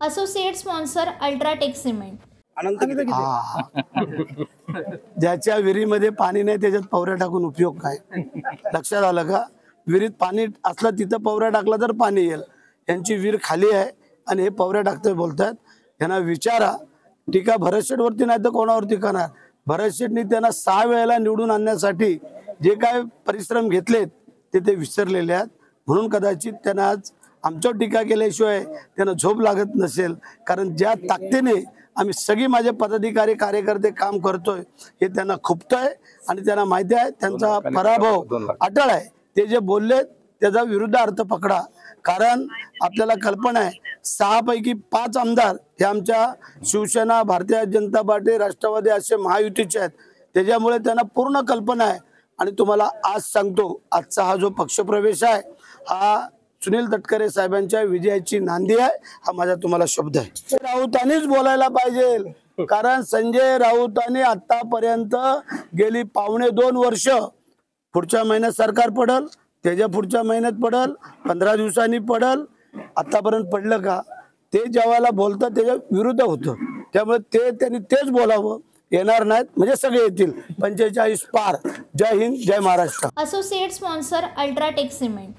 Associate sponsor UltraTech cement. ज्याच्या विहिरीमध्ये पाणी नाही त्याच्यात पवऱ्या टाकून उपयोग काय? लक्षात आलं का? विहिरीत पाणी असलं तिथं पवऱ्या टाकला तर पाणी येईल। यांची विहीर खाली आहे आणि हे पवऱ्या टाकतोय बोलतात। यांना विचारा, टीका भरत शेठवरती नाही तर कोणावरती करणार? भरत शेठनी त्यांना 6 वेळेला निवडून आणण्यासाठी जे काय परिश्रम घेतलेत ते विसरलेले आहेत। म्हणून कदाचित त्यांना आज आमच्यावर टीका केल्याशिवाय त्यांना झोप लागत नसेल। कारण ज्या ताकदीने आम्ही सगळी माझे पदाधिकारी कार्यकर्ते काम करतोय हे त्यांना खुपतंय आणि त्यांना माहिती आहे त्यांचा पराभव अटळ आहे। ते जे बोलले त्याचा विरुद्ध अर्थ पकडा। कारण आपल्याला कल्पना आहे 6 पैकी 5 आमदार हे आमच्या शिवसेना, भारतीय जनता पार्टी, राष्ट्रवादी असे महायुतीचे आहेत। त्याच्यामुळे त्यांना पूर्ण कल्पना आहे। आणि तुम्हाला आज सांगतो, आजचा हा जो पक्षप्रवेश आहे हा सुनील तटकरे साहेबांच्या विजयाची नांदी आहे। हा माझा तुम्हाला शब्द आहे। राऊतांनीच बोलायला पाहिजे, कारण संजय राऊतांनी आतापर्यंत गेली 2.25 वर्ष, पुढच्या महिन्यात सरकार पडल, त्याच्या पुढच्या महिन्यात पडल, 15 दिवसांनी पडल, आतापर्यंत पडलं का? ते जेव्हा बोलतात त्याच्या विरुद्ध होतं। त्यामुळे त्यांनी तेच बोलावं। येणार नाहीत म्हणजे सगळे येतील। 45 पार। जय हिंद, जय Maharashtra. Associate sponsor UltraTech cement.